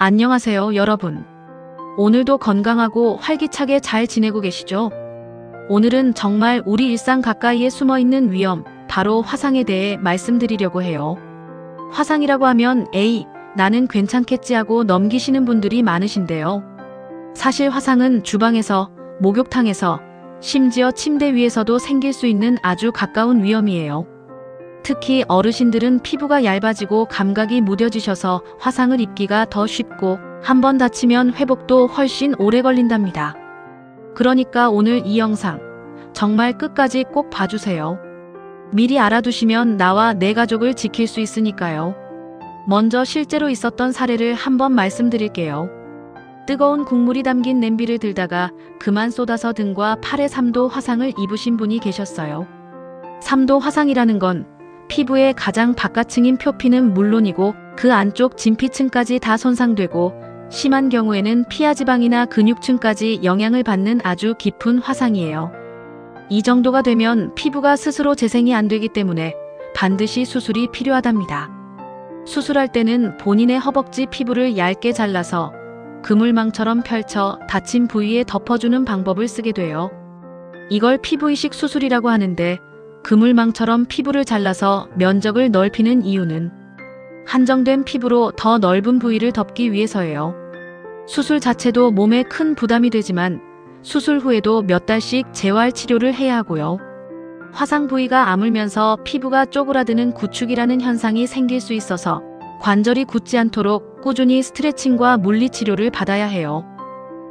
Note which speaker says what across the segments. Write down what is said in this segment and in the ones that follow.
Speaker 1: 안녕하세요, 여러분. 오늘도 건강하고 활기차게 잘 지내고 계시죠? 오늘은 정말 우리 일상 가까이에 숨어있는 위험, 바로 화상에 대해 말씀드리려고 해요. 화상이라고 하면 에이, 나는 괜찮겠지 하고 넘기시는 분들이 많으신데요. 사실 화상은 주방에서, 목욕탕에서, 심지어 침대 위에서도 생길 수 있는 아주 가까운 위험이에요. 특히 어르신들은 피부가 얇아지고 감각이 무뎌지셔서 화상을 입기가 더 쉽고 한번 다치면 회복도 훨씬 오래 걸린답니다. 그러니까 오늘 이 영상 정말 끝까지 꼭 봐주세요. 미리 알아두시면 나와 내 가족을 지킬 수 있으니까요. 먼저 실제로 있었던 사례를 한번 말씀드릴게요. 뜨거운 국물이 담긴 냄비를 들다가 그만 쏟아서 등과 팔에 3도 화상을 입으신 분이 계셨어요. 3도 화상이라는 건 피부의 가장 바깥층인 표피는 물론이고 그 안쪽 진피층까지 다 손상되고 심한 경우에는 피하지방이나 근육층까지 영향을 받는 아주 깊은 화상이에요. 이 정도가 되면 피부가 스스로 재생이 안 되기 때문에 반드시 수술이 필요하답니다. 수술할 때는 본인의 허벅지 피부를 얇게 잘라서 그물망처럼 펼쳐 다친 부위에 덮어주는 방법을 쓰게 돼요. 이걸 피부이식 수술이라고 하는데 그물망처럼 피부를 잘라서 면적을 넓히는 이유는 한정된 피부로 더 넓은 부위를 덮기 위해서예요. 수술 자체도 몸에 큰 부담이 되지만 수술 후에도 몇 달씩 재활 치료를 해야 하고요. 화상 부위가 아물면서 피부가 쪼그라드는 구축이라는 현상이 생길 수 있어서 관절이 굳지 않도록 꾸준히 스트레칭과 물리치료를 받아야 해요.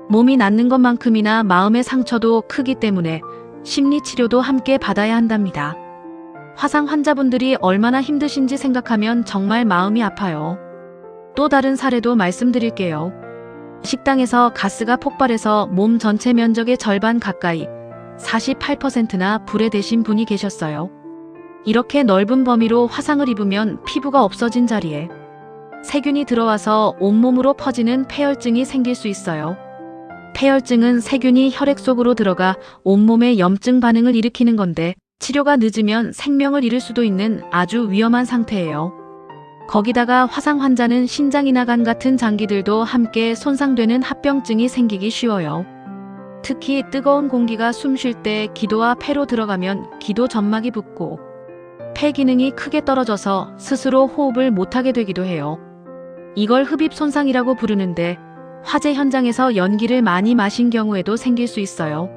Speaker 1: 몸이 낫는 것만큼이나 마음의 상처도 크기 때문에 심리치료도 함께 받아야 한답니다. 화상 환자분들이 얼마나 힘드신지 생각하면 정말 마음이 아파요. 또 다른 사례도 말씀드릴게요. 식당에서 가스가 폭발해서 몸 전체 면적의 절반 가까이 48%나 불에 대신 분이 계셨어요. 이렇게 넓은 범위로 화상을 입으면 피부가 없어진 자리에 세균이 들어와서 온몸으로 퍼지는 폐혈증이 생길 수 있어요. 폐혈증은 세균이 혈액 속으로 들어가 온몸에 염증 반응을 일으키는 건데 치료가 늦으면 생명을 잃을 수도 있는 아주 위험한 상태예요. 거기다가 화상 환자는 신장이나 간 같은 장기들도 함께 손상되는 합병증이 생기기 쉬워요. 특히 뜨거운 공기가 숨 쉴 때 기도와 폐로 들어가면 기도 점막이 붓고 폐 기능이 크게 떨어져서 스스로 호흡을 못하게 되기도 해요. 이걸 흡입 손상이라고 부르는데 화재 현장에서 연기를 많이 마신 경우에도 생길 수 있어요.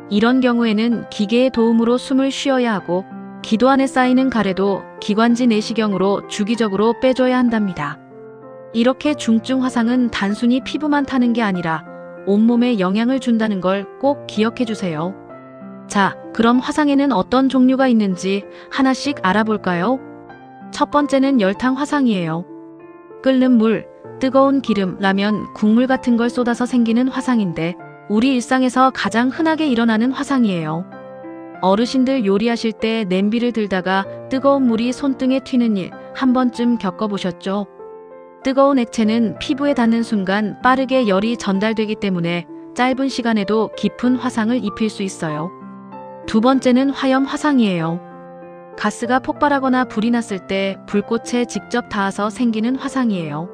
Speaker 1: 이런 경우에는 기계의 도움으로 숨을 쉬어야 하고 기도 안에 쌓이는 가래도 기관지 내시경으로 주기적으로 빼줘야 한답니다. 이렇게 중증 화상은 단순히 피부만 타는 게 아니라 온몸에 영향을 준다는 걸 꼭 기억해 주세요. 자, 그럼 화상에는 어떤 종류가 있는지 하나씩 알아볼까요? 첫 번째는 열탕 화상이에요. 끓는 물, 뜨거운 기름, 라면, 국물 같은 걸 쏟아서 생기는 화상인데 우리 일상에서 가장 흔하게 일어나는 화상이에요. 어르신들 요리하실 때 냄비를 들다가 뜨거운 물이 손등에 튀는 일 한 번쯤 겪어보셨죠? 뜨거운 액체는 피부에 닿는 순간 빠르게 열이 전달되기 때문에 짧은 시간에도 깊은 화상을 입힐 수 있어요. 두 번째는 화염 화상이에요. 가스가 폭발하거나 불이 났을 때 불꽃에 직접 닿아서 생기는 화상이에요.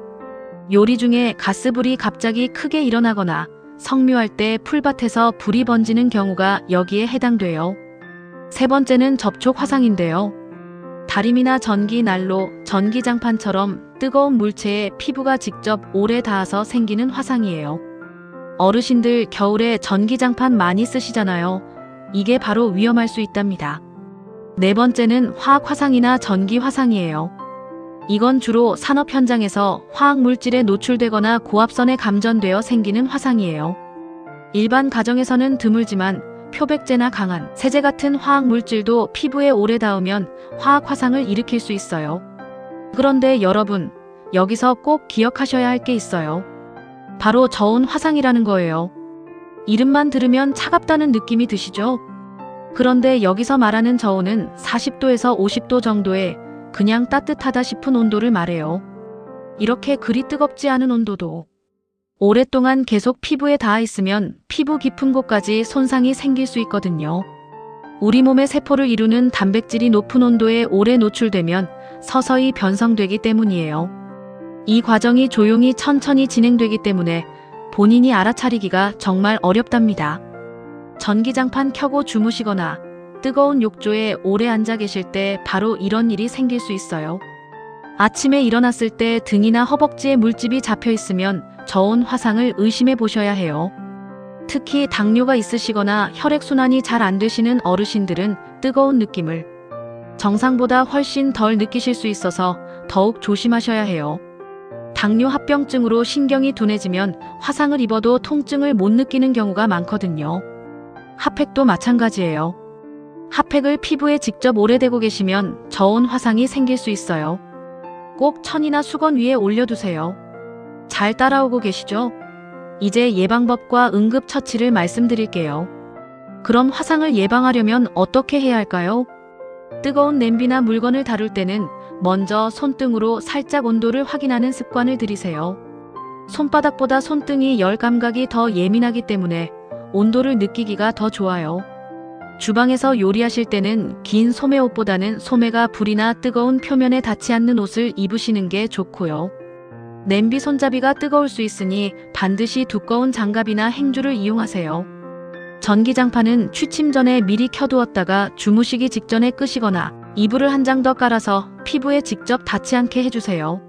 Speaker 1: 요리 중에 가스불이 갑자기 크게 일어나거나 성묘할 때 풀밭에서 불이 번지는 경우가 여기에 해당돼요. 세 번째는 접촉 화상인데요. 다림이나 전기 난로, 전기장판처럼 뜨거운 물체에 피부가 직접 오래 닿아서 생기는 화상이에요. 어르신들 겨울에 전기장판 많이 쓰시잖아요. 이게 바로 위험할 수 있답니다. 네 번째는 화학 화상이나 전기 화상이에요. 이건 주로 산업 현장에서 화학 물질에 노출되거나 고압선에 감전되어 생기는 화상이에요. 일반 가정에서는 드물지만 표백제나 강한 세제 같은 화학 물질도 피부에 오래 닿으면 화학 화상을 일으킬 수 있어요. 그런데 여러분, 여기서 꼭 기억하셔야 할 게 있어요. 바로 저온 화상이라는 거예요. 이름만 들으면 차갑다는 느낌이 드시죠? 그런데 여기서 말하는 저온은 40도에서 50도 정도의 그냥 따뜻하다 싶은 온도를 말해요. 이렇게 그리 뜨겁지 않은 온도도 오랫동안 계속 피부에 닿아 있으면 피부 깊은 곳까지 손상이 생길 수 있거든요. 우리 몸의 세포를 이루는 단백질이 높은 온도에 오래 노출되면 서서히 변성되기 때문이에요. 이 과정이 조용히 천천히 진행되기 때문에 본인이 알아차리기가 정말 어렵답니다. 전기장판 켜고 주무시거나 뜨거운 욕조에 오래 앉아 계실 때 바로 이런 일이 생길 수 있어요. 아침에 일어났을 때 등이나 허벅지에 물집이 잡혀 있으면 저온 화상을 의심해 보셔야 해요. 특히 당뇨가 있으시거나 혈액순환이 잘 안 되시는 어르신들은 뜨거운 느낌을 정상보다 훨씬 덜 느끼실 수 있어서 더욱 조심하셔야 해요. 당뇨 합병증으로 신경이 둔해지면 화상을 입어도 통증을 못 느끼는 경우가 많거든요. 핫팩도 마찬가지예요. 핫팩을 피부에 직접 오래 대고 계시면 저온 화상이 생길 수 있어요. 꼭 천이나 수건 위에 올려두세요. 잘 따라오고 계시죠? 이제 예방법과 응급처치를 말씀드릴게요. 그럼 화상을 예방하려면 어떻게 해야 할까요? 뜨거운 냄비나 물건을 다룰 때는 먼저 손등으로 살짝 온도를 확인하는 습관을 들이세요. 손바닥보다 손등이 열 감각이 더 예민하기 때문에 온도를 느끼기가 더 좋아요. 주방에서 요리하실 때는 긴 소매 옷보다는 소매가 불이나 뜨거운 표면에 닿지 않는 옷을 입으시는 게 좋고요. 냄비 손잡이가 뜨거울 수 있으니 반드시 두꺼운 장갑이나 행주를 이용하세요. 전기장판은 취침 전에 미리 켜두었다가 주무시기 직전에 끄시거나 이불을 한 장 더 깔아서 피부에 직접 닿지 않게 해주세요.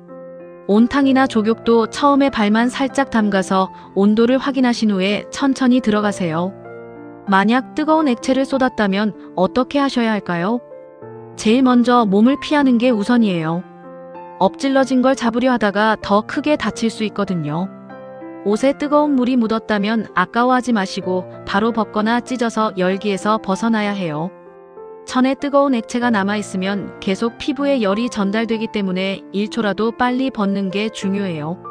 Speaker 1: 온탕이나 족욕도 처음에 발만 살짝 담가서 온도를 확인하신 후에 천천히 들어가세요. 만약 뜨거운 액체를 쏟았다면 어떻게 하셔야 할까요? 제일 먼저 몸을 피하는 게 우선이에요. 엎질러진 걸 잡으려 하다가 더 크게 다칠 수 있거든요. 옷에 뜨거운 물이 묻었다면 아까워하지 마시고 바로 벗거나 찢어서 열기에서 벗어나야 해요. 천에 뜨거운 액체가 남아있으면 계속 피부에 열이 전달되기 때문에 1초라도 빨리 벗는 게 중요해요.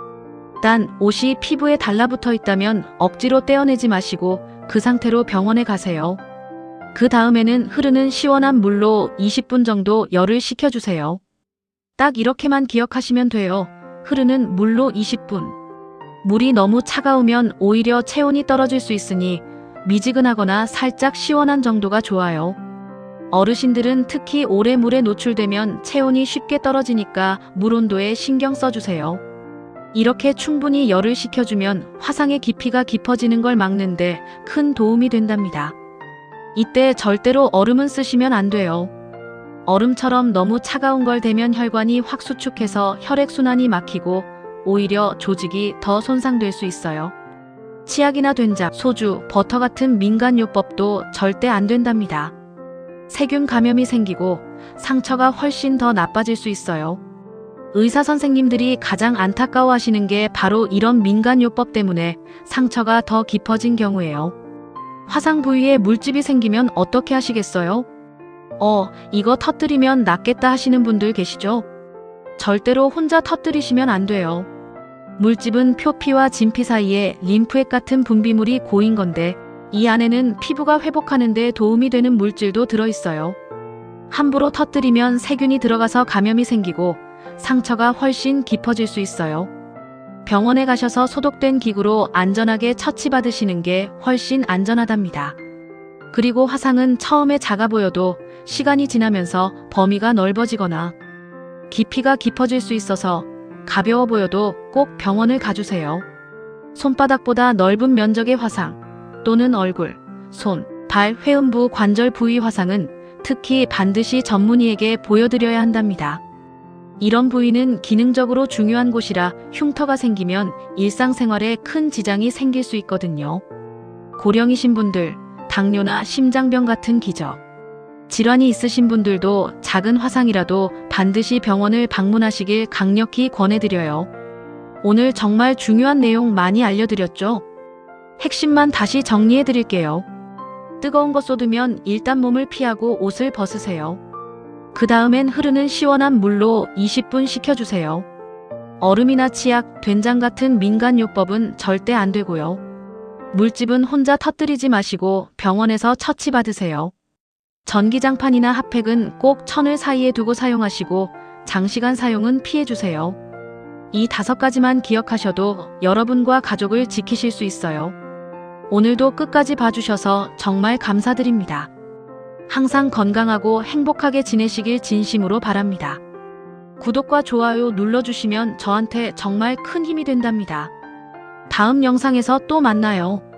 Speaker 1: 단 옷이 피부에 달라붙어 있다면 억지로 떼어내지 마시고 그 상태로 병원에 가세요. 그 다음에는 흐르는 시원한 물로 20분 정도 열을 식혀주세요. 딱 이렇게만 기억하시면 돼요. 흐르는 물로 20분. 물이 너무 차가우면 오히려 체온이 떨어질 수 있으니 미지근하거나 살짝 시원한 정도가 좋아요. 어르신들은 특히 오래 물에 노출되면 체온이 쉽게 떨어지니까 물 온도에 신경 써주세요. 이렇게 충분히 열을 식혀주면 화상의 깊이가 깊어지는 걸 막는데 큰 도움이 된답니다. 이때 절대로 얼음은 쓰시면 안 돼요. 얼음처럼 너무 차가운 걸 대면 혈관이 확 수축해서 혈액순환이 막히고 오히려 조직이 더 손상될 수 있어요. 치약이나 된장, 소주, 버터 같은 민간요법도 절대 안 된답니다. 세균 감염이 생기고 상처가 훨씬 더 나빠질 수 있어요. 의사 선생님들이 가장 안타까워하시는 게 바로 이런 민간요법 때문에 상처가 더 깊어진 경우예요. 화상 부위에 물집이 생기면 어떻게 하시겠어요? 이거 터뜨리면 낫겠다 하시는 분들 계시죠? 절대로 혼자 터뜨리시면 안 돼요. 물집은 표피와 진피 사이에 림프액 같은 분비물이 고인 건데 이 안에는 피부가 회복하는 데 도움이 되는 물질도 들어있어요. 함부로 터뜨리면 세균이 들어가서 감염이 생기고 상처가 훨씬 깊어질 수 있어요. 병원에 가셔서 소독된 기구로 안전하게 처치받으시는 게 훨씬 안전하답니다. 그리고 화상은 처음에 작아 보여도 시간이 지나면서 범위가 넓어지거나 깊이가 깊어질 수 있어서 가벼워 보여도 꼭 병원을 가주세요. 손바닥보다 넓은 면적의 화상 또는 얼굴, 손, 발, 회음부, 관절 부위 화상은 특히 반드시 전문의에게 보여드려야 한답니다. 이런 부위는 기능적으로 중요한 곳이라 흉터가 생기면 일상생활에 큰 지장이 생길 수 있거든요. 고령이신 분들, 당뇨나 심장병 같은 기저, 질환이 있으신 분들도 작은 화상이라도 반드시 병원을 방문하시길 강력히 권해드려요. 오늘 정말 중요한 내용 많이 알려드렸죠? 핵심만 다시 정리해드릴게요. 뜨거운 거 쏟으면 일단 몸을 피하고 옷을 벗으세요. 그 다음엔 흐르는 시원한 물로 20분 식혀주세요. 얼음이나 치약, 된장 같은 민간요법은 절대 안 되고요. 물집은 혼자 터뜨리지 마시고 병원에서 처치받으세요. 전기장판이나 핫팩은 꼭 천을 사이에 두고 사용하시고 장시간 사용은 피해주세요. 이 5가지만 기억하셔도 여러분과 가족을 지키실 수 있어요. 오늘도 끝까지 봐주셔서 정말 감사드립니다. 항상 건강하고 행복하게 지내시길 진심으로 바랍니다. 구독과 좋아요 눌러주시면 저한테 정말 큰 힘이 된답니다. 다음 영상에서 또 만나요.